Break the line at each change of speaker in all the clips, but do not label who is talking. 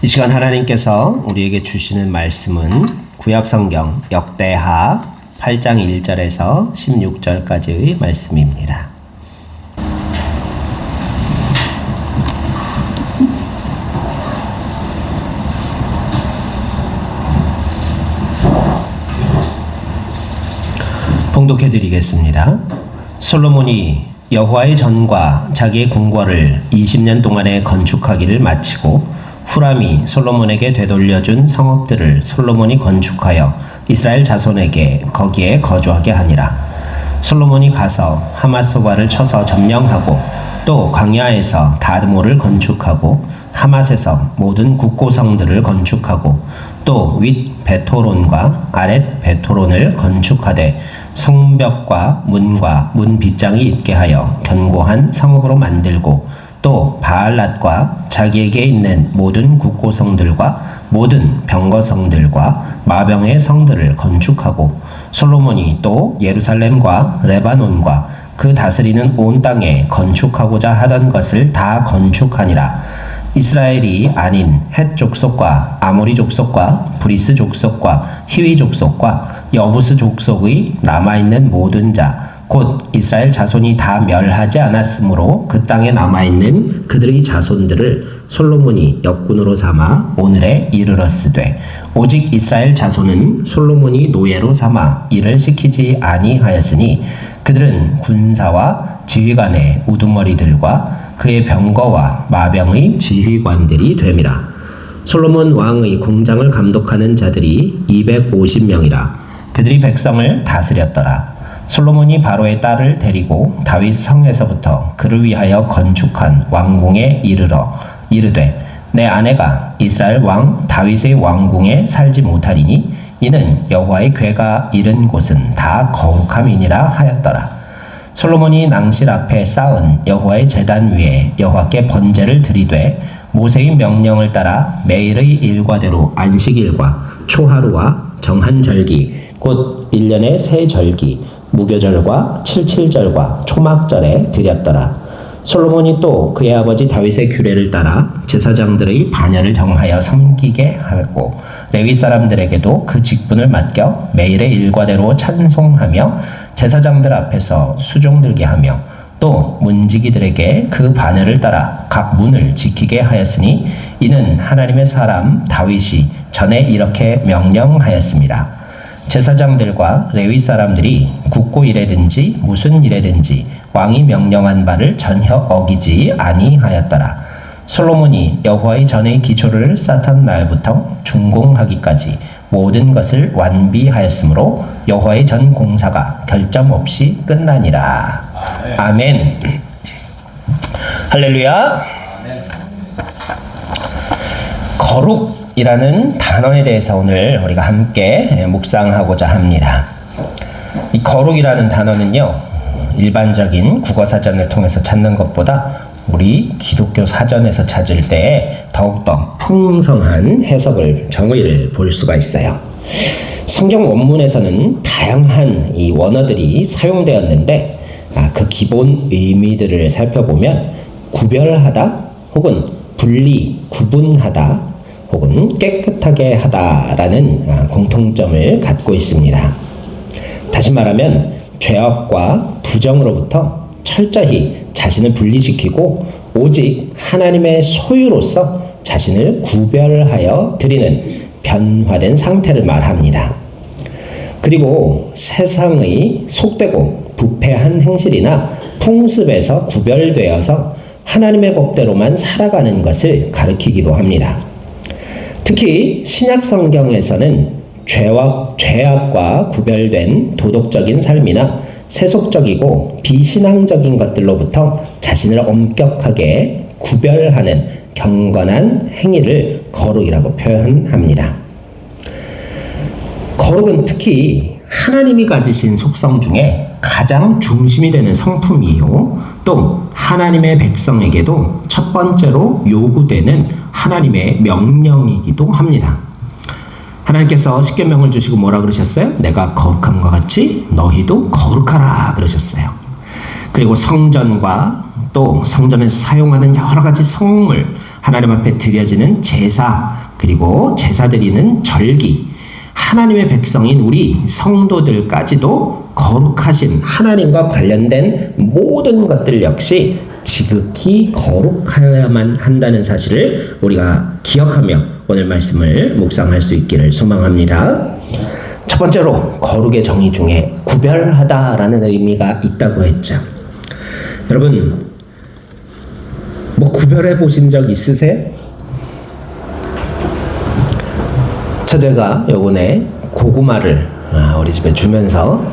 이 시간 하나님께서 우리에게 주시는 말씀은 구약성경 역대하 8장 1절에서 16절까지의 말씀입니다. 봉독해 드리겠습니다. 솔로몬이 여호와의 전과 자기의 궁궐을 20년 동안에 건축하기를 마치고 후람이 솔로몬에게 되돌려준 성읍들을 솔로몬이 건축하여 이스라엘 자손에게 거기에 거주하게 하니라. 솔로몬이 가서 하맛소바를 쳐서 점령하고 또 광야에서 다드모를 건축하고 하맛에서 모든 국고성들을 건축하고 또 윗 베토론과 아랫 베토론을 건축하되 성벽과 문과 문 빗장이 있게 하여 견고한 성읍으로 만들고 또 바알랏과 자기에게 있는 모든 국고성들과 모든 병거성들과 마병의 성들을 건축하고 솔로몬이 또 예루살렘과 레바논과 그 다스리는 온 땅에 건축하고자 하던 것을 다 건축하니라. 이스라엘이 아닌 헷 족속과 아모리 족속과 브리스 족속과 히위 족속과 여부스 족속의 남아있는 모든 자 곧 이스라엘 자손이 다 멸하지 않았으므로 그 땅에 남아있는 그들의 자손들을 솔로몬이 역군으로 삼아 오늘에 이르렀으되 오직 이스라엘 자손은 솔로몬이 노예로 삼아 일을 시키지 아니하였으니 그들은 군사와 지휘관의 우두머리들과 그의 병거와 마병의 지휘관들이 됨이라. 솔로몬 왕의 공장을 감독하는 자들이 250명이라. 그들이 백성을 다스렸더라. 솔로몬이 바로의 딸을 데리고 다윗 성에서부터 그를 위하여 건축한 왕궁에 이르러 이르되 내 아내가 이스라엘 왕 다윗의 왕궁에 살지 못하리니 이는 여호와의 궤가 이른 곳은 다 거룩함이니라 하였더라. 솔로몬이 낭실 앞에 쌓은 여호와의 제단 위에 여호와께 번제를 드리되 모세의 명령을 따라 매일의 일과대로 안식일과 초하루와 정한 절기 곧 1년의 세 절기 무교절과 칠칠절과 초막절에 드렸더라. 솔로몬이 또 그의 아버지 다윗의 규례를 따라 제사장들의 반열을 정하여 섬기게 하고 레위 사람들에게도 그 직분을 맡겨 매일의 일과대로 찬송하며 제사장들 앞에서 수종 들게 하며 또 문지기들에게 그 반열을 따라 각 문을 지키게 하였으니 이는 하나님의 사람 다윗이 전에 이렇게 명령하였습니다. 제사장들과 레위 사람들이 국고 일에든지 무슨 일에든지 왕이 명령한 바를 전혀 어기지 아니하였더라. 솔로몬이 여호와의 전의 기초를 쌓던 날부터 준공하기까지 모든 것을 완비하였으므로 여호와의 전 공사가 결점 없이 끝나니라. 아멘. 할렐루야. 거룩이라는 단어에 대해서 오늘 우리가 함께 묵상하고자 합니다. 이 거룩이라는 단어는요, 일반적인 국어사전을 통해서 찾는 것보다 우리 기독교 사전에서 찾을 때 더욱더 풍성한 해석을, 정의를 볼 수가 있어요. 성경 원문에서는 다양한 이 원어들이 사용되었는데 그 기본 의미들을 살펴보면 구별하다 혹은 분리, 구분하다 혹은 깨끗하게 하다라는 공통점을 갖고 있습니다. 다시 말하면 죄악과 부정으로부터 철저히 자신을 분리시키고 오직 하나님의 소유로서 자신을 구별하여 드리는 변화된 상태를 말합니다. 그리고 세상의 속되고 부패한 행실이나 풍습에서 구별되어서 하나님의 법대로만 살아가는 것을 가리키기도 합니다. 특히 신약 성경에서는 죄악과 구별된 도덕적인 삶이나 세속적이고 비신앙적인 것들로부터 자신을 엄격하게 구별하는 경건한 행위를 거룩이라고 표현합니다. 거룩은 특히 하나님이 가지신 속성 중에 가장 중심이 되는 성품이요, 또 하나님의 백성에게도 첫 번째로 요구되는 하나님의 명령이기도 합니다. 하나님께서 십계명을 주시고 뭐라 그러셨어요? 내가 거룩함과 같이 너희도 거룩하라 그러셨어요. 그리고 성전과 또 성전에서 사용하는 여러 가지 성물, 하나님 앞에 드려지는 제사, 그리고 제사 드리는 절기, 하나님의 백성인 우리 성도들까지도 거룩하신 하나님과 관련된 모든 것들 역시 지극히 거룩하여야만 한다는 사실을 우리가 기억하며 오늘 말씀을 묵상할 수 있기를 소망합니다. 첫 번째로 거룩의 정의 중에 구별하다라는 의미가 있다고 했죠. 여러분, 뭐 구별해 보신 적 있으세요? 처제가 요번에 고구마를 우리 집에 주면서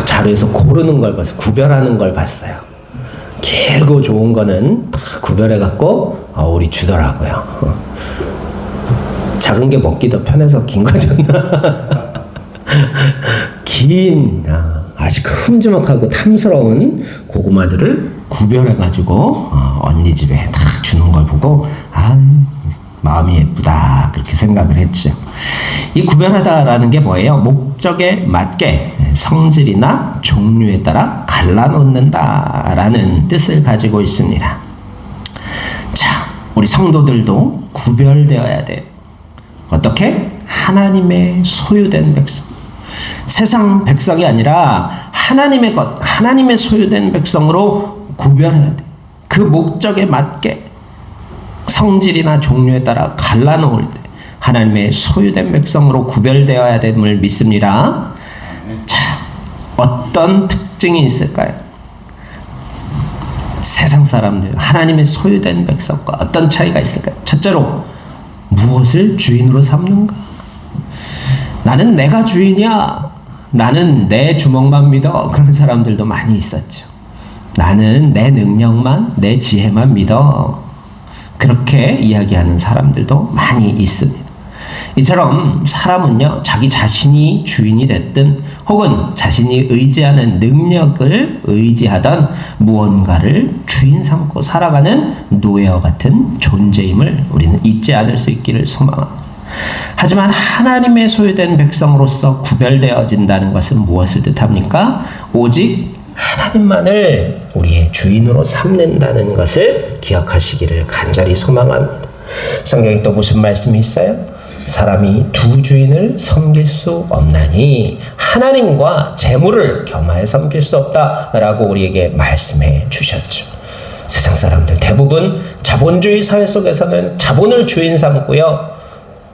자루에서 고르는 걸 봐서 구별하는 걸 봤어요. 길고 좋은 거는 다 구별해 갖고 우리 주더라고요. 작은 게 먹기 더 편해서 긴 거 줬나? 긴 아주 큼지막하고 탐스러운 고구마들을 구별해 가지고 언니 집에 다 주는 걸 보고 마음이 예쁘다 그렇게 생각을 했죠. 이 구별하다라는 게 뭐예요? 목적에 맞게 성질이나 종류에 따라 갈라놓는다라는 뜻을 가지고 있습니다. 자, 우리 성도들도 구별되어야 돼요. 어떻게? 하나님의 소유된 백성. 세상 백성이 아니라 하나님의 것, 하나님의 소유된 백성으로 구별해야 돼. 그 목적에 맞게 성질이나 종류에 따라 갈라놓을 때 하나님의 소유된 백성으로 구별되어야 됨을 믿습니다. 자, 어떤 특징이 있을까요? 세상 사람들, 하나님의 소유된 백성과 어떤 차이가 있을까요? 첫째로, 무엇을 주인으로 삼는가? 나는 내가 주인이야. 나는 내 주먹만 믿어. 그런 사람들도 많이 있었죠. 나는 내 능력만, 내 지혜만 믿어. 그렇게 이야기하는 사람들도 많이 있습니다. 이처럼 사람은요, 자기 자신이 주인이 됐든 혹은 자신이 의지하는 능력을 의지하던 무언가를 주인 삼고 살아가는 노예와 같은 존재임을 우리는 잊지 않을 수 있기를 소망합니다. 하지만 하나님의 소유된 백성으로서 구별되어진다는 것은 무엇을 뜻합니까? 오직 하나님만을 우리의 주인으로 삼는다는 것을 기억하시기를 간절히 소망합니다. 성경에 또 무슨 말씀이 있어요? 사람이 두 주인을 섬길 수 없나니 하나님과 재물을 겸하여 섬길 수 없다라고 우리에게 말씀해 주셨죠. 세상 사람들 대부분 자본주의 사회 속에서는 자본을 주인 삼고요.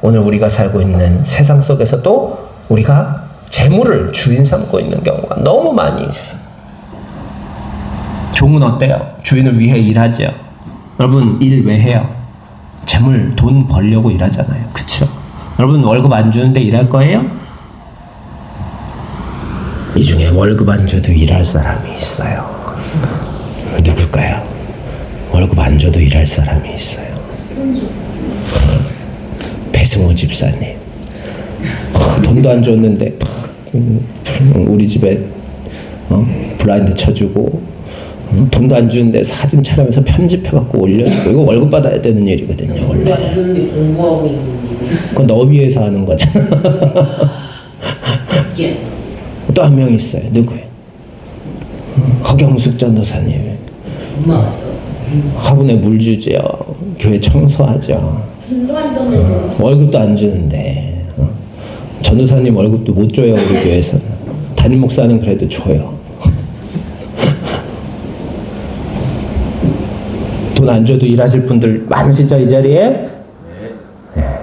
오늘 우리가 살고 있는 세상 속에서도 우리가 재물을 주인 삼고 있는 경우가 너무 많이 있어요. 종은 어때요? 주인을 위해 일하죠. 여러분, 일 왜 해요? 재물, 돈 벌려고 일하잖아요. 그쵸? 여러분, 월급 안 주는데 일할 거예요? 이 중에 월급 안 줘도 일할 사람이 있어요. 누굴까요? 월급 안 줘도 일할 사람이 있어요. 배승호 집사님. 돈도 안 줬는데 우리 집에 블라인드 쳐주고 돈도 안 주는데 사진 촬영해서 편집해갖고 올려주고. 이거 월급 받아야 되는 일이거든요, 원래.
공부하고 있는
그건 너 위해서 하는 거잖아. 또 한 명 있어요. 누구예요? 허경숙 전도사님. 화분에 물 주죠. 교회 청소하죠. 월급도 안 주는데. 전도사님 월급도 못 줘요, 우리 교회에서는. 담임 목사는 그래도 줘요. 돈 안 줘도 일하실 분들 많으시죠, 이 자리에? 네.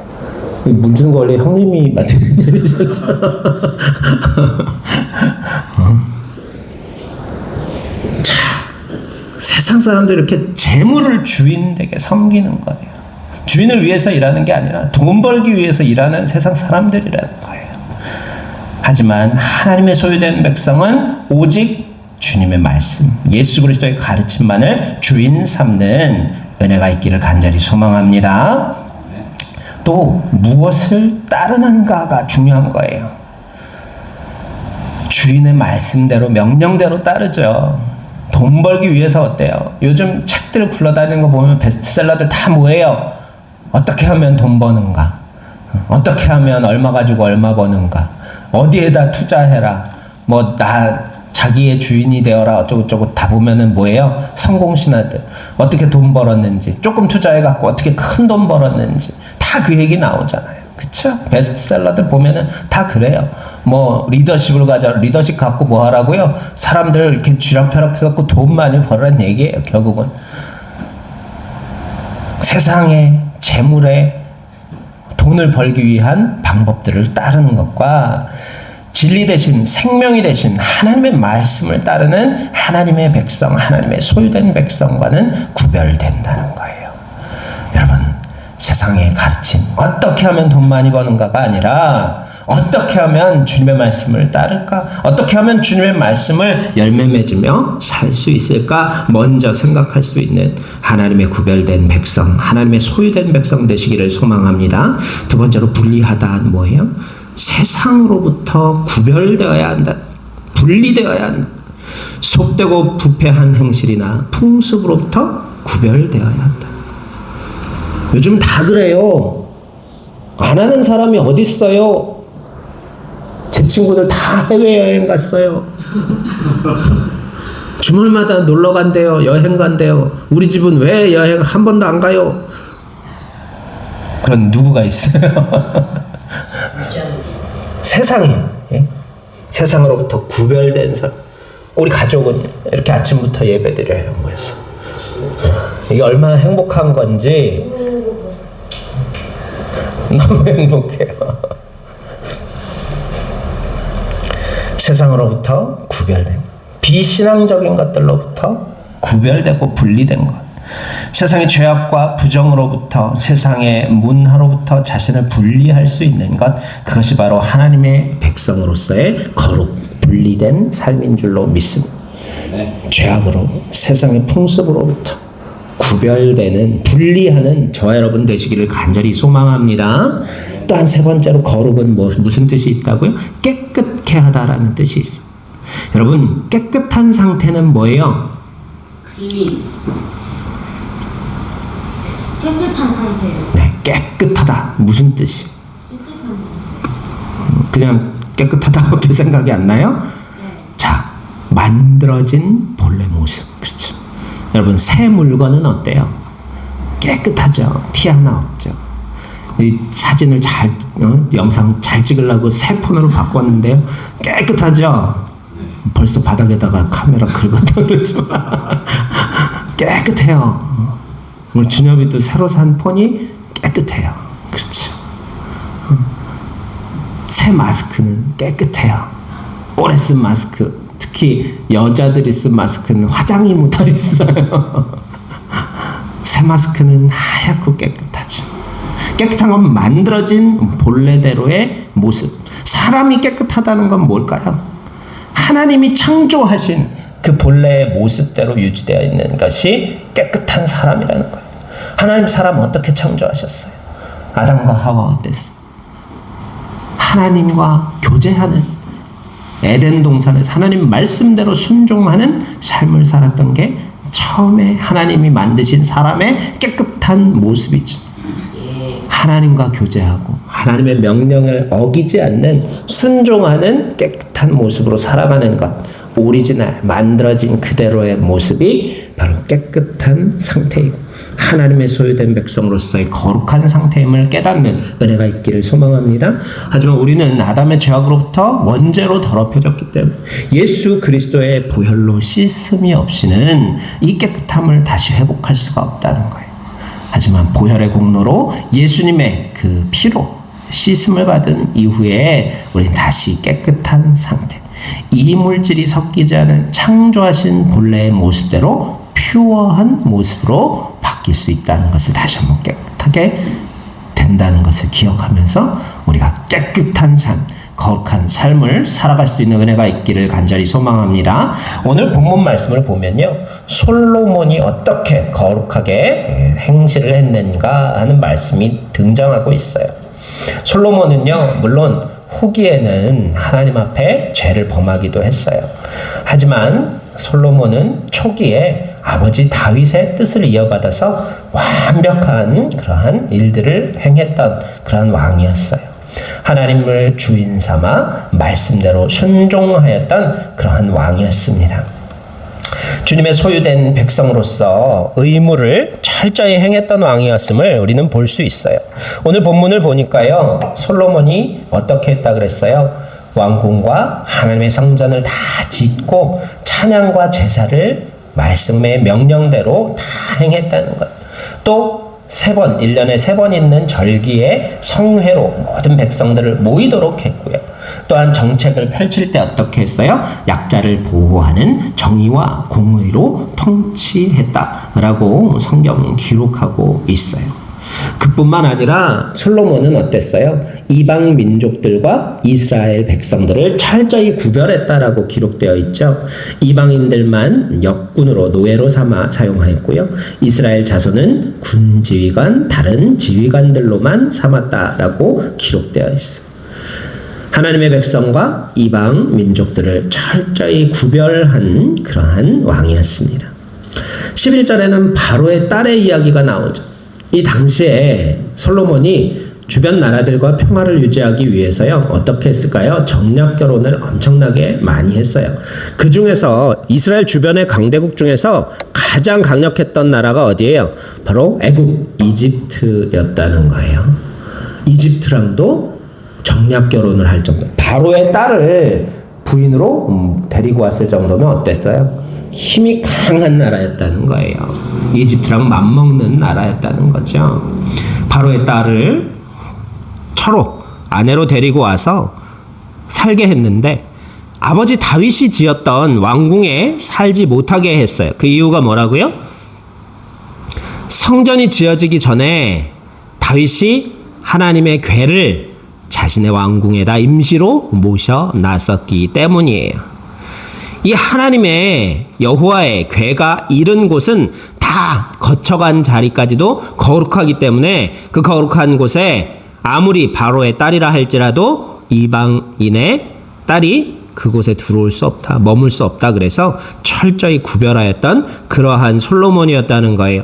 물 주는 거 원래 형님이 맡는 일이셨죠. 자, 세상 사람들 이렇게 재물을 주인에게 섬기는 거예요. 주인을 위해서 일하는 게 아니라 돈 벌기 위해서 일하는 세상 사람들이라는 거예요. 하지만 하나님의 소유된 백성은 오직 주님의 말씀, 예수 그리스도의 가르침만을 주인 삼는 은혜가 있기를 간절히 소망합니다. 또 무엇을 따르는가가 중요한 거예요. 주인의 말씀대로, 명령대로 따르죠. 돈 벌기 위해서 어때요? 요즘 책들 굴러다니는 거 보면 베스트셀러들 다 뭐예요? 어떻게 하면 돈 버는가? 어떻게 하면 얼마 가지고 얼마 버는가? 어디에다 투자해라? 뭐 나 자기의 주인이 되어라 어쩌고저쩌고 다 보면은 뭐예요? 성공신화들 어떻게 돈 벌었는지, 조금 투자해갖고 어떻게 큰 돈 벌었는지 다 그 얘기 나오잖아요. 그쵸? 베스트셀러들 보면은 다 그래요. 뭐 리더십을 가져, 리더십 갖고 뭐 하라고요? 사람들 이렇게 쥐락펴락 해갖고 돈 많이 벌라는 얘기예요. 결국은 세상에 재물에 돈을 벌기 위한 방법들을 따르는 것과 진리 대신 생명이 되신 하나님의 말씀을 따르는 하나님의 백성, 하나님의 소유된 백성과는 구별된다는 거예요. 여러분, 세상의 가르침, 어떻게 하면 돈 많이 버는가가 아니라 어떻게 하면 주님의 말씀을 따를까? 어떻게 하면 주님의 말씀을 열매 맺으며 살 수 있을까? 먼저 생각할 수 있는 하나님의 구별된 백성, 하나님의 소유된 백성 되시기를 소망합니다. 두 번째로 분리하다는 뭐예요? 세상으로부터 구별되어야 한다. 분리되어야 한다. 속되고 부패한 행실이나 풍습으로부터 구별되어야 한다. 요즘 다 그래요. 안 하는 사람이 어디 있어요? 제 친구들 다 해외여행 갔어요. 주말마다 놀러 간대요. 여행 간대요. 우리 집은 왜 여행 한 번도 안 가요? 그런 누구가 있어요? 세상이, 예? 세상으로부터 구별된 사람. 우리 가족은 이렇게 아침부터 예배드려요. 모여서. 이게 얼마나 행복한 건지 너무 행복해요. 세상으로부터 구별된, 비신앙적인 것들로부터 구별되고 분리된 것, 세상의 죄악과 부정으로부터, 세상의 문화로부터 자신을 분리할 수 있는 것, 그것이 바로 하나님의 백성으로서의 거룩, 분리된 삶인 줄로 믿습니다. 죄악으로, 세상의 풍습으로부터 구별되는, 분리하는 저와 여러분 되시기를 간절히 소망합니다. 또한 세 번째로 거룩은 무슨 뜻이 있다고요? 깨끗게 하다라는 뜻이 있어요. 여러분, 깨끗한 상태는 뭐예요?
깨끗한 상태요.
네, 깨끗하다. 무슨 뜻이에요? 그냥 깨끗하다고밖에 생각이 안 나요?
네.
자, 만들어진 본래 모습. 그렇죠. 여러분, 새 물건은 어때요? 깨끗하죠. 티 하나 없죠. 이 사진을 영상 잘 찍으려고 새 폰으로 바꿨는데요. 깨끗하죠. 벌써 바닥에다가 카메라 긁었다 그러지만 깨끗해요. 오늘 준엽이도 새로 산 폰이 깨끗해요. 그렇죠. 새 마스크는 깨끗해요. 오래 쓴 마스크, 특히 여자들이 쓴 마스크는 화장이 묻어 있어요. 새 마스크는 하얗고 깨끗하죠. 깨끗한 건 만들어진 본래대로의 모습. 사람이 깨끗하다는 건 뭘까요? 하나님이 창조하신 그 본래의 모습대로 유지되어 있는 것이 깨끗한 사람이라는 거예요. 하나님 사람 어떻게 창조하셨어요? 아담과 하와 어땠어요? 하나님과 교제하는, 에덴 동산에서 하나님 말씀대로 순종하는 삶을 살았던 게 처음에 하나님이 만드신 사람의 깨끗한 모습이죠. 하나님과 교제하고 하나님의 명령을 어기지 않는, 순종하는 깨끗한 모습으로 살아가는 것, 오리지널, 만들어진 그대로의 모습이 바로 깨끗한 상태이고 하나님의 소유된 백성으로서의 거룩한 상태임을 깨닫는 은혜가 있기를 소망합니다. 하지만 우리는 아담의 죄악으로부터 원죄로 더럽혀졌기 때문에 예수 그리스도의 보혈로 씻음이 없이는 이 깨끗함을 다시 회복할 수가 없다는 거예요. 하지만 보혈의 공로로 예수님의 그 피로 씻음을 받은 이후에 우리는 다시 깨끗한 상태, 이 물질이 섞이지 않은 창조하신 본래의 모습대로 퓨어한 모습으로 바뀔 수 있다는 것을 다시 한번 깨끗하게 된다는 것을 기억하면서 우리가 깨끗한 삶, 거룩한 삶을 살아갈 수 있는 은혜가 있기를 간절히 소망합니다. 오늘 본문 말씀을 보면요, 솔로몬이 어떻게 거룩하게 행실을 했는가 하는 말씀이 등장하고 있어요. 솔로몬은요, 물론 후기에는 하나님 앞에 죄를 범하기도 했어요. 하지만 솔로몬은 초기에 아버지 다윗의 뜻을 이어받아서 완벽한 그러한 일들을 행했던 그러한 왕이었어요. 하나님을 주인 삼아 말씀대로 순종하였던 그러한 왕이었습니다. 주님의 소유된 백성으로서 의무를 철저히 행했던 왕이었음을 우리는 볼 수 있어요. 오늘 본문을 보니까요, 솔로몬이 어떻게 했다 그랬어요? 왕궁과 하나님의 성전을 다 짓고 찬양과 제사를 말씀의 명령대로 다 행했다는 것. 또 3번, 1년에 3번 있는 절기에 성회로 모든 백성들을 모이도록 했고요. 또한 정책을 펼칠 때 어떻게 했어요? 약자를 보호하는 정의와 공의로 통치했다라고 성경은 기록하고 있어요. 그뿐만 아니라 솔로몬은 어땠어요? 이방 민족들과 이스라엘 백성들을 철저히 구별했다라고 기록되어 있죠. 이방인들만 역군으로 노예로 삼아 사용하였고요. 이스라엘 자손은 군 지휘관, 다른 지휘관들로만 삼았다라고 기록되어 있어요. 하나님의 백성과 이방 민족들을 철저히 구별한 그러한 왕이었습니다. 11절에는 바로의 딸의 이야기가 나오죠. 이 당시에 솔로몬이 주변 나라들과 평화를 유지하기 위해서요, 어떻게 했을까요? 정략 결혼을 엄청나게 많이 했어요. 그 중에서 이스라엘 주변의 강대국 중에서 가장 강력했던 나라가 어디예요? 바로 애국, 이집트였다는 거예요. 이집트랑도 정략 결혼을 할 정도. 바로의 딸을 부인으로 데리고 왔을 정도면 어땠어요? 힘이 강한 나라였다는 거예요. 이집트랑 맞먹는 나라였다는 거죠. 바로의 딸을 처로 아내로 데리고 와서 살게 했는데 아버지 다윗이 지었던 왕궁에 살지 못하게 했어요. 그 이유가 뭐라고요? 성전이 지어지기 전에 다윗이 하나님의 궤를 자신의 왕궁에다 임시로 모셔놨었기 때문이에요. 이 하나님의 여호와의 궤가 이른 곳은 다 거쳐간 자리까지도 거룩하기 때문에 그 거룩한 곳에 아무리 바로의 딸이라 할지라도 이방인의 딸이 그곳에 들어올 수 없다, 머물 수 없다. 그래서 철저히 구별하였던 그러한 솔로몬이었다는 거예요.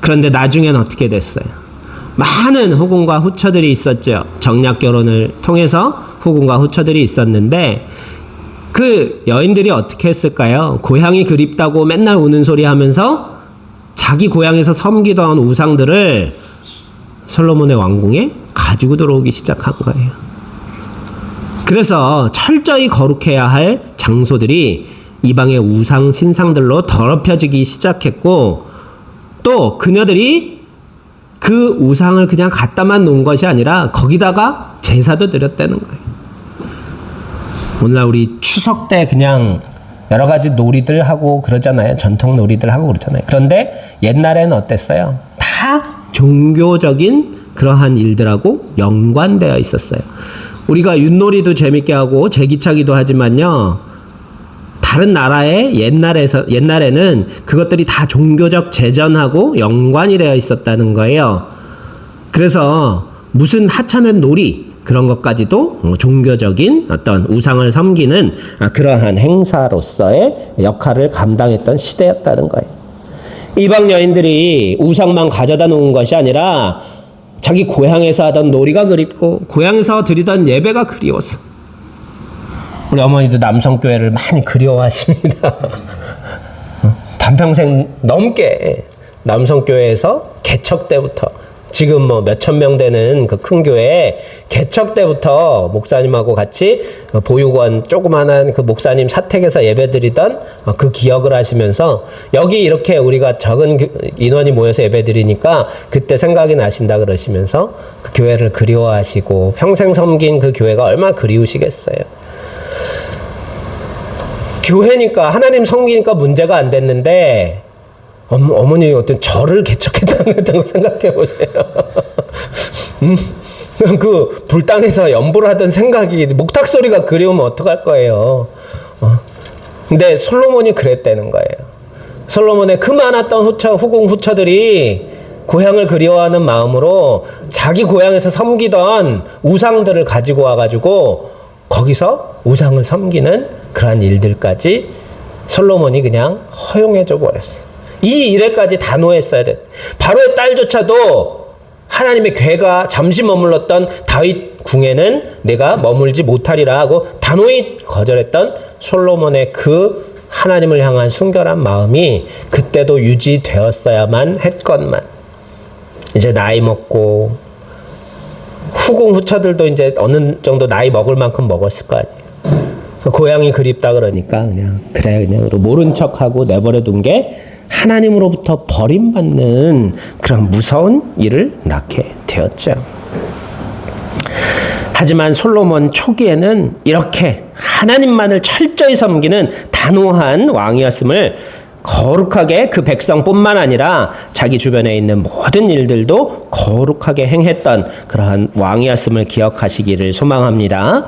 그런데 나중엔 어떻게 됐어요? 많은 후궁과 후처들이 있었죠. 정략 결혼을 통해서 후궁과 후처들이 있었는데 그 여인들이 어떻게 했을까요? 고향이 그립다고 맨날 우는 소리 하면서 자기 고향에서 섬기던 우상들을 솔로몬의 왕궁에 가지고 들어오기 시작한 거예요. 그래서 철저히 거룩해야 할 장소들이 이방의 우상 신상들로 더럽혀지기 시작했고, 또 그녀들이 그 우상을 그냥 갖다만 놓은 것이 아니라 거기다가 제사도 드렸다는 거예요. 오늘날 우리 추석 때 그냥 여러 가지 놀이들 하고 그러잖아요. 전통 놀이들 하고 그러잖아요. 그런데 옛날에는 어땠어요? 다 종교적인 그러한 일들하고 연관되어 있었어요. 우리가 윷놀이도 재밌게 하고 제기차기도 하지만요, 다른 나라의 옛날에는 그것들이 다 종교적 재전하고 연관이 되어 있었다는 거예요. 그래서 무슨 하찮은 놀이 그런 것까지도 종교적인 어떤 우상을 섬기는 그러한 행사로서의 역할을 감당했던 시대였다는 거예요. 이방 여인들이 우상만 가져다 놓은 것이 아니라 자기 고향에서 하던 놀이가 그립고 고향에서 드리던 예배가 그리웠어. 우리 어머니도 남성교회를 많이 그리워하십니다. 반평생 넘게 남성교회에서 개척 때부터 지금 뭐 몇천 명 되는 그 큰 교회에 개척 때부터 목사님하고 같이 보육원 조그만한 그 목사님 사택에서 예배드리던 그 기억을 하시면서 여기 이렇게 우리가 적은 인원이 모여서 예배드리니까 그때 생각이 나신다 그러시면서 그 교회를 그리워하시고 평생 섬긴 그 교회가 얼마나 그리우시겠어요. 교회니까 하나님 섬기니까 문제가 안 됐는데 어머니 어떤 절을 개척했다고 생각해 보세요. 그 불당에서 연보를 하던 생각이 목탁 소리가 그리우면 어떡할 거예요. 근데 솔로몬이 그랬다는 거예요. 솔로몬의 그 많았던 후궁 후처들이 고향을 그리워하는 마음으로 자기 고향에서 섬기던 우상들을 가지고 와가지고 거기서 우상을 섬기는 그러한 일들까지 솔로몬이 그냥 허용해줘 버렸어. 이 일에까지 단호했어야 돼. 바로의 딸조차도 하나님의 괴가 잠시 머물렀던 다윗 궁에는 내가 머물지 못하리라 하고 단호히 거절했던 솔로몬의 그 하나님을 향한 순결한 마음이 그때도 유지되었어야만 했건만, 이제 나이 먹고 후궁 후처들도 이제 어느 정도 나이 먹을 만큼 먹었을 거 아니에요. 고향이 그립다 그러니까 그냥 모른 척하고 내버려 둔 게 하나님으로부터 버림받는 그런 무서운 일을 낳게 되었죠. 하지만 솔로몬 초기에는 이렇게 하나님만을 철저히 섬기는 단호한 왕이었음을, 거룩하게 그 백성뿐만 아니라 자기 주변에 있는 모든 일들도 거룩하게 행했던 그러한 왕이었음을 기억하시기를 소망합니다.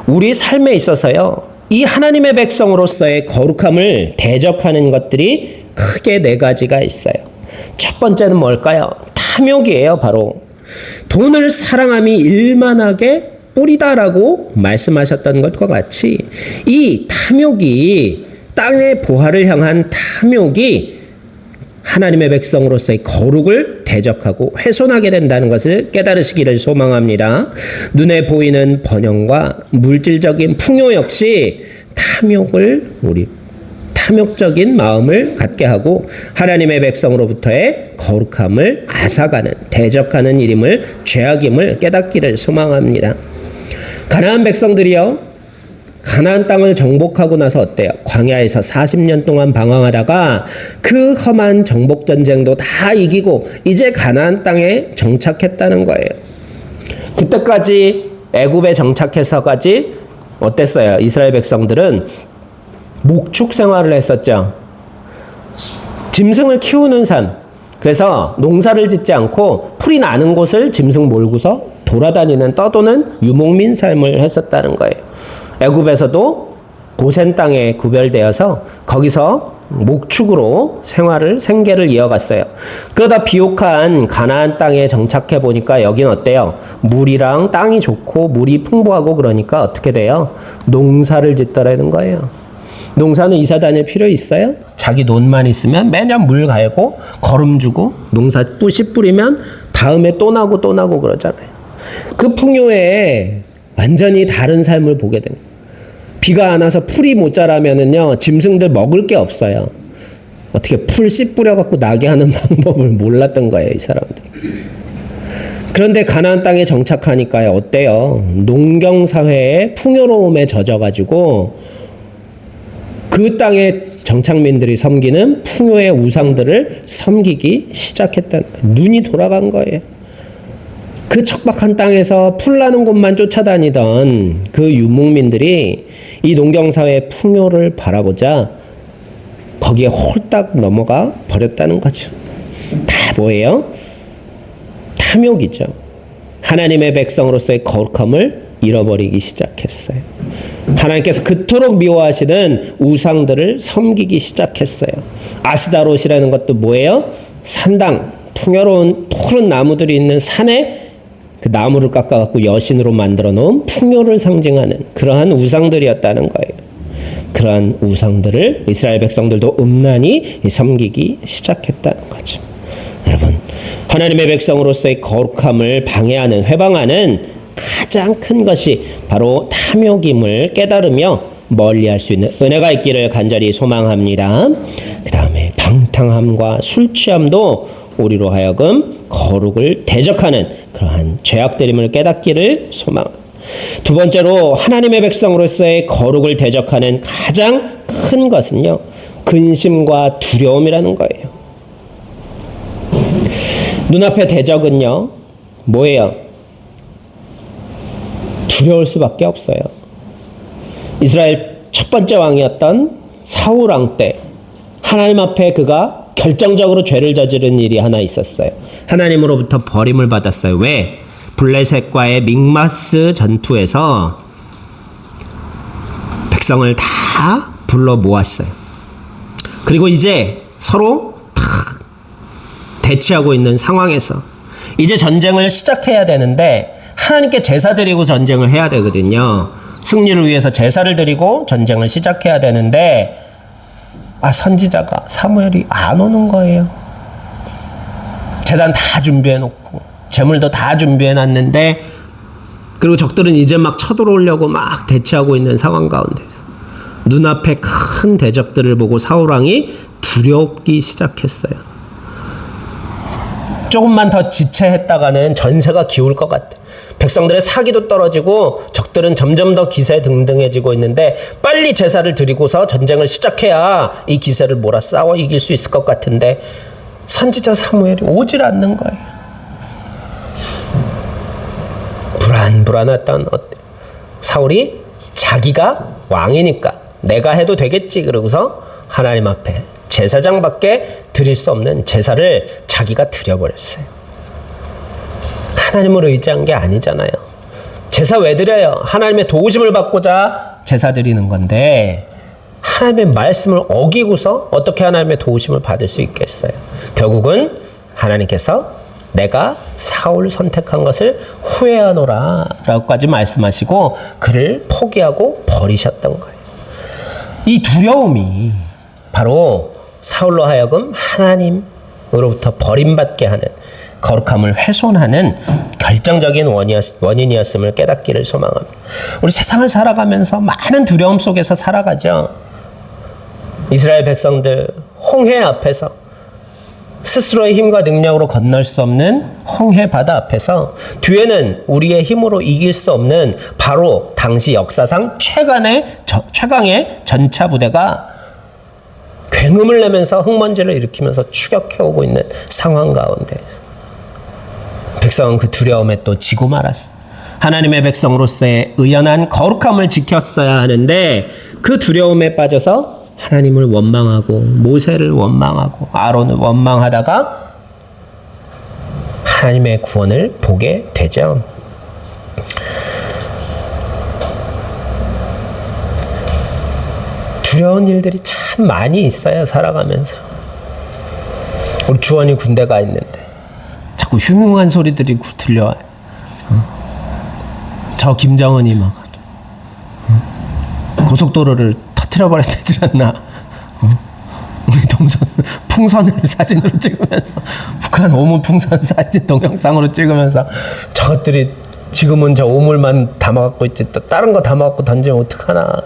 우리 삶에 있어서요, 이 하나님의 백성으로서의 거룩함을 대적하는 것들이 크게 4가지가 있어요. 첫 번째는 뭘까요? 탐욕이에요. 바로 돈을 사랑함이 일만하게 뿌리다라고 말씀하셨던 것과 같이 이 탐욕이, 땅의 보화를 향한 탐욕이 하나님의 백성으로서의 거룩을 대적하고 훼손하게 된다는 것을 깨달으시기를 소망합니다. 눈에 보이는 번영과 물질적인 풍요 역시 탐욕적인 마음을 갖게 하고 하나님의 백성으로부터의 거룩함을 앗아가는, 대적하는 일임을, 죄악임을 깨닫기를 소망합니다. 가나안 백성들이요, 가나안 땅을 정복하고 나서 어때요? 광야에서 40년 동안 방황하다가 그 험한 정복 전쟁도 다 이기고 이제 가나안 땅에 정착했다는 거예요. 그때까지 애굽에 정착해서까지 어땠어요? 이스라엘 백성들은 목축 생활을 했었죠. 짐승을 키우는 삶. 그래서 농사를 짓지 않고 풀이 나는 곳을 짐승 몰고서 돌아다니는, 떠도는 유목민 삶을 했었다는 거예요. 애굽에서도 고센 땅에 구별되어서 거기서 목축으로 생계를 이어갔어요. 그러다 비옥한 가나안 땅에 정착해 보니까 여긴 어때요? 물이랑 땅이 좋고 물이 풍부하고 그러니까 어떻게 돼요? 농사를 짓더라는 거예요. 농사는 이사 다닐 필요 있어요? 자기 논만 있으면 매년 물 갈고 거름 주고 농사 씨 뿌리면 다음에 또 나고 그러잖아요. 그 풍요에 완전히 다른 삶을 보게 됩니다. 비가 안 와서 풀이 못 자라면은요, 짐승들 먹을 게 없어요. 어떻게 풀 씨 뿌려갖고 나게 하는 방법을 몰랐던 거예요, 이 사람들. 그런데 가나안 땅에 정착하니까요, 어때요? 농경사회의 풍요로움에 젖어가지고 그 땅의 정착민들이 섬기는 풍요의 우상들을 섬기기 시작했다는 거예요. 눈이 돌아간 거예요. 그 척박한 땅에서 풀 나는 곳만 쫓아다니던 그 유목민들이 이 농경사회의 풍요를 바라보자 거기에 홀딱 넘어가 버렸다는 거죠. 다 뭐예요? 탐욕이죠. 하나님의 백성으로서의 거룩함을 잃어버리기 시작했어요. 하나님께서 그토록 미워하시는 우상들을 섬기기 시작했어요. 아스다롯이라는 것도 뭐예요? 산당, 풍요로운 푸른 나무들이 있는 산에 그 나무를 깎아갖고 여신으로 만들어 놓은 풍요를 상징하는 그러한 우상들이었다는 거예요. 그러한 우상들을 이스라엘 백성들도 음란히 섬기기 시작했다는 거죠. 여러분, 하나님의 백성으로서의 거룩함을 방해하는, 회방하는 가장 큰 것이 바로 탐욕임을 깨달으며 멀리할 수 있는 은혜가 있기를 간절히 소망합니다. 그 다음에 방탕함과 술 취함도 우리로 하여금 거룩을 대적하는 그러한 죄악들임을 깨닫기를 소망합니다. 두 번째로 하나님의 백성으로서의 거룩을 대적하는 가장 큰 것은요, 근심과 두려움이라는 거예요. 눈앞의 대적은요, 뭐예요? 두려울 수밖에 없어요. 이스라엘 첫 번째 왕이었던 사울 왕 때 하나님 앞에 그가 결정적으로 죄를 저지른 일이 하나 있었어요. 하나님으로부터 버림을 받았어요. 왜? 블레셋과의 믹마스 전투에서 백성을 다 불러 모았어요. 그리고 이제 서로 탁 대치하고 있는 상황에서 이제 전쟁을 시작해야 되는데 하나님께 제사 드리고 전쟁을 해야 되거든요. 승리를 위해서 제사를 드리고 전쟁을 시작해야 되는데 선지자가 사무엘이 안 오는 거예요. 제단 다 준비해 놓고 재물도 다 준비해놨는데, 그리고 적들은 이제 막 쳐들어오려고 막 대치하고 있는 상황 가운데서 눈앞에 큰 대적들을 보고 사울왕이 두렵기 시작했어요. 조금만 더 지체했다가는 전세가 기울 것 같아. 백성들의 사기도 떨어지고 적들은 점점 더 기세등등해지고 있는데, 빨리 제사를 드리고서 전쟁을 시작해야 이 기세를 몰아 싸워 이길 수 있을 것 같은데 선지자 사무엘이 오질 않는 거예요. 불안했던 사울이 자기가 왕이니까 내가 해도 되겠지 그러고서 하나님 앞에 제사장밖에 드릴 수 없는 제사를 자기가 드려버렸어요. 하나님을 의지한 게 아니잖아요. 제사 왜 드려요? 하나님의 도우심을 받고자 제사 드리는 건데, 하나님의 말씀을 어기고서 어떻게 하나님의 도우심을 받을 수 있겠어요? 결국은 하나님께서 내가 사울 선택한 것을 후회하노라 라고까지 말씀하시고 그를 포기하고 버리셨던 거예요. 이 두려움이 바로 사울로 하여금 하나님으로부터 버림받게 하는, 거룩함을 훼손하는 결정적인 원인이었음을 깨닫기를 소망합니다. 우리 세상을 살아가면서 많은 두려움 속에서 살아가죠. 이스라엘 백성들 홍해 앞에서 스스로의 힘과 능력으로 건널 수 없는 홍해 바다 앞에서 뒤에는 우리의 힘으로 이길 수 없는 바로 당시 역사상 최강의 전차 부대가 굉음을 내면서 흙먼지를 일으키면서 추격해오고 있는 상황 가운데에서 백성은 그 두려움에 또 지고 말았어. 하나님의 백성으로서의 의연한 거룩함을 지켰어야 하는데 그 두려움에 빠져서 하나님을 원망하고 모세를 원망하고 아론을 원망하다가 하나님의 구원을 보게 되죠. 두려운 일들이 참 많이 있어요. 살아가면서. 우리 주원이 군대 가 있는데 자꾸 흉흉한 소리들이 들려와요. 저 김정은이 막 고속도로를 터트려버렸지 않나. 우리 풍선을 사진으로 찍으면서 북한 오물 풍선 사진 동영상으로 찍으면서 저것들이 지금은 저 오물만 담아갖고 있지 또 다른 거 담아갖고 던지면 어떡하나.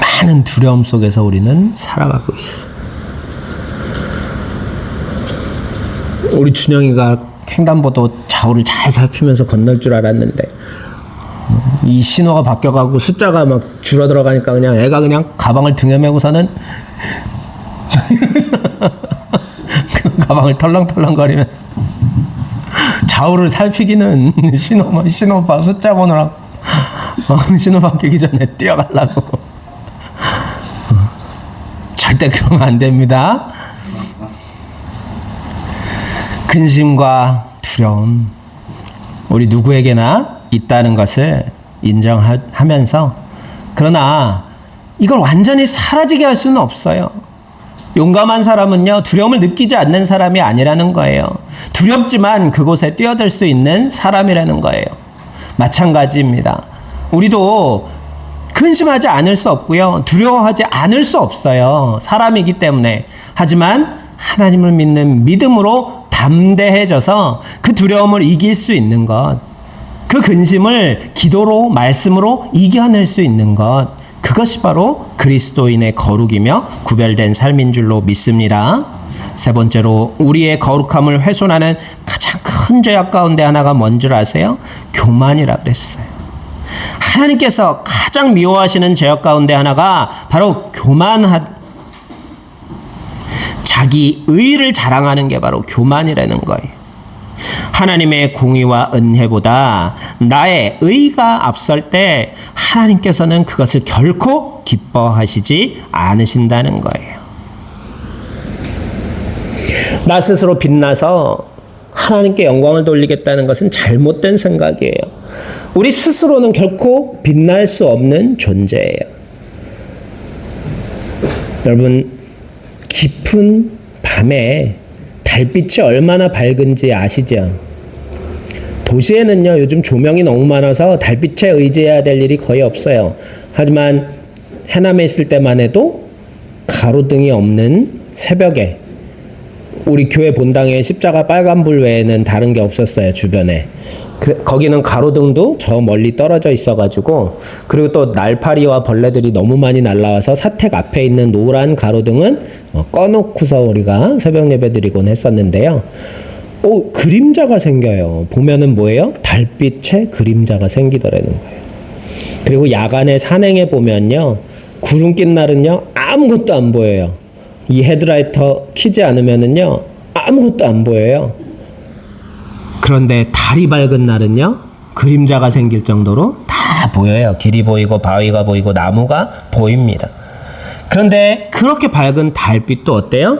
많은 두려움 속에서 우리는 살아가고 있어. 우리 준영이가 횡단보도 좌우를 잘 살피면서 건널 줄 알았는데 이 신호가 바뀌어가고 숫자가 막 줄어들어가니까 그냥 애가 그냥 가방을 등에 메고서는 가방을 털렁털렁거리면서 좌우를 살피기는 신호봐 숫자 보느라고 신호 바뀌기 전에 뛰어가려고. 절대 그러면 안 됩니다. 근심과 두려움 우리 누구에게나 있다는 것을 인정하면서, 그러나 이걸 완전히 사라지게 할 수는 없어요. 용감한 사람은요, 두려움을 느끼지 않는 사람이 아니라는 거예요. 두렵지만 그곳에 뛰어들 수 있는 사람이라는 거예요. 마찬가지입니다. 우리도 근심하지 않을 수 없고요, 두려워하지 않을 수 없어요. 사람이기 때문에. 하지만 하나님을 믿는 믿음으로 담대해져서 그 두려움을 이길 수 있는 것, 그 근심을 기도로 말씀으로 이겨낼 수 있는 것, 그것이 바로 그리스도인의 거룩이며 구별된 삶인 줄로 믿습니다. 세 번째로 우리의 거룩함을 훼손하는 가장 큰 죄악 가운데 하나가 뭔 줄 아세요? 교만이라 그랬어요. 하나님께서 가장 미워하시는 죄악 가운데 하나가 바로 자기 의를 자랑하는 게 바로 교만이라는 거예요. 하나님의 공의와 은혜보다 나의 의가 앞설 때 하나님께서는 그것을 결코 기뻐하시지 않으신다는 거예요. 나 스스로 빛나서 하나님께 영광을 돌리겠다는 것은 잘못된 생각이에요. 우리 스스로는 결코 빛날 수 없는 존재예요. 여러분, 깊은 밤에 달빛이 얼마나 밝은지 아시죠? 도시에는요, 요즘 조명이 너무 많아서 달빛에 의지해야 될 일이 거의 없어요. 하지만 해남에 있을 때만 해도 가로등이 없는 새벽에 우리 교회 본당에 십자가 빨간불 외에는 다른 게 없었어요, 주변에. 거기는 가로등도 저 멀리 떨어져 있어가지고, 그리고 또 날파리와 벌레들이 너무 많이 날라와서 사택 앞에 있는 노란 가로등은 꺼놓고서 우리가 새벽 예배 드리곤 했었는데요. 그림자가 생겨요. 보면은 뭐예요? 달빛에 그림자가 생기더라는 거예요. 그리고 야간에 산행에 보면요, 구름 낀 날은요 아무것도 안 보여요. 이 헤드라이터 켜지 않으면은요 아무것도 안 보여요. 그런데 달이 밝은 날은요 그림자가 생길 정도로 다 보여요. 길이 보이고 바위가 보이고 나무가 보입니다. 그런데 그렇게 밝은 달빛도 어때요?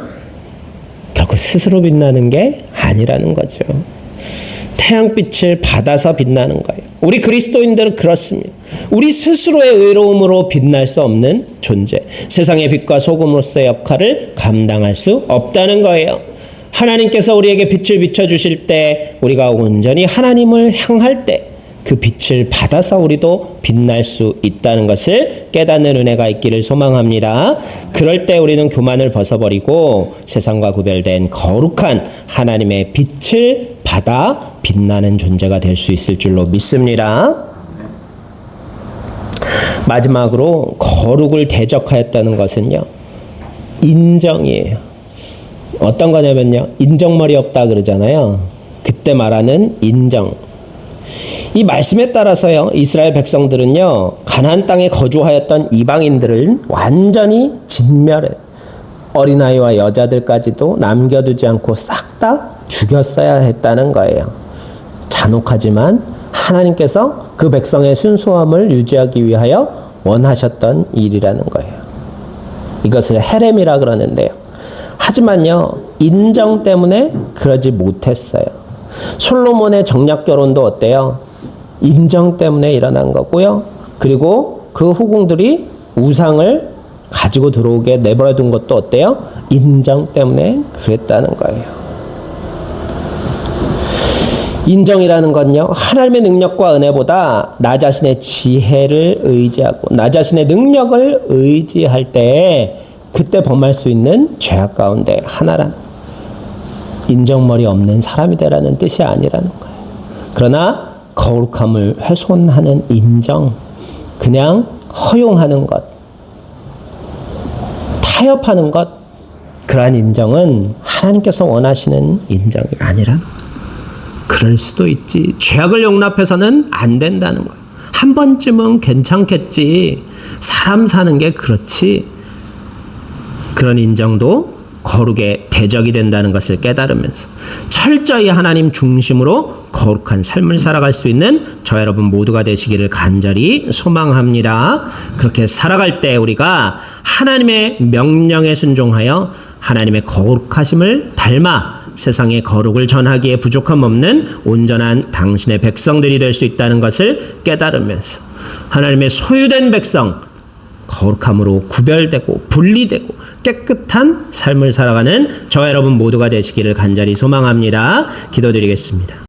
결국 스스로 빛나는 게 아니라는 거죠. 태양빛을 받아서 빛나는 거예요. 우리 그리스도인들은 그렇습니다. 우리 스스로의 의로움으로 빛날 수 없는 존재, 세상의 빛과 소금으로서의 역할을 감당할 수 없다는 거예요. 하나님께서 우리에게 빛을 비춰주실 때, 우리가 온전히 하나님을 향할 때 그 빛을 받아서 우리도 빛날 수 있다는 것을 깨닫는 은혜가 있기를 소망합니다. 그럴 때 우리는 교만을 벗어버리고 세상과 구별된 거룩한 하나님의 빛을 받아 빛나는 존재가 될 수 있을 줄로 믿습니다. 마지막으로 거룩을 대적하였다는 것은요, 인정이에요. 어떤 거냐면요, 인정머리 없다 그러잖아요. 그때 말하는 인정. 이 말씀에 따라서요, 이스라엘 백성들은요 가나안 땅에 거주하였던 이방인들을 완전히 진멸해, 어린아이와 여자들까지도 남겨두지 않고 싹 다 죽였어야 했다는 거예요. 잔혹하지만 하나님께서 그 백성의 순수함을 유지하기 위하여 원하셨던 일이라는 거예요. 이것을 헤렘이라 그러는데요. 하지만요, 인정 때문에 그러지 못했어요. 솔로몬의 정략 결혼도 어때요? 인정 때문에 일어난 거고요. 그리고 그 후궁들이 우상을 가지고 들어오게 내버려둔 것도 어때요? 인정 때문에 그랬다는 거예요. 인정이라는 건요, 하나님의 능력과 은혜보다 나 자신의 지혜를 의지하고 나 자신의 능력을 의지할 때 그때 범할 수 있는 죄악 가운데 하나란, 인정머리 없는 사람이 되라는 뜻이 아니라는 거예요. 그러나 거룩함을 훼손하는 인정, 그냥 허용하는 것, 타협하는 것, 그러한 인정은 하나님께서 원하시는 인정이 아니라, 그럴 수도 있지, 죄악을 용납해서는 안 된다는 거예요. 한 번쯤은 괜찮겠지, 사람 사는 게 그렇지, 그런 인정도 거룩의 대적이 된다는 것을 깨달으면서 철저히 하나님 중심으로 거룩한 삶을 살아갈 수 있는 저 여러분 모두가 되시기를 간절히 소망합니다. 그렇게 살아갈 때 우리가 하나님의 명령에 순종하여 하나님의 거룩하심을 닮아 세상에 거룩을 전하기에 부족함 없는 온전한 당신의 백성들이 될 수 있다는 것을 깨달으면서 하나님의 소유된 백성, 거룩함으로 구별되고 분리되고 깨끗한 삶을 살아가는 저 여러분 모두가 되시기를 간절히 소망합니다. 기도드리겠습니다.